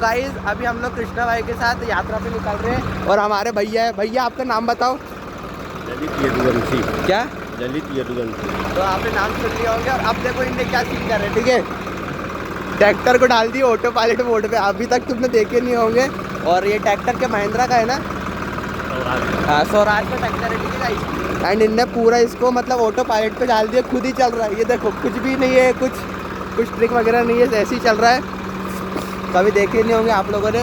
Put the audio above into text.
Guys अभी हम लोग कृष्णा भाई के साथ यात्रा पे निकल रहे हैं और हमारे भैया है। भैया आपका नाम बताओ। ललित यदुवंशी। क्या? ललित यदुवंशी। तो आपने नाम सुन लिया होंगे। और अब देखो इनने क्या सीन कर रहे हैं, ठीक है। ट्रैक्टर को डाल दिए ऑटो पायलट मोड पे, अभी तक तुमने देखे नहीं होंगे। और ये ट्रैक्टर के महिंद्रा का है ना, स्वराज का ट्रैक्टर है, ठीक है गाइस। एंड इनने पूरा इसको मतलब ऑटो पायलट पे डाल दिया, खुद ही चल रहा है। ये देखो कुछ भी नहीं है, कुछ ट्रिक वगैरह नहीं है, ऐसे ही चल रहा है। कभी देखे नहीं होंगे आप लोगों ने।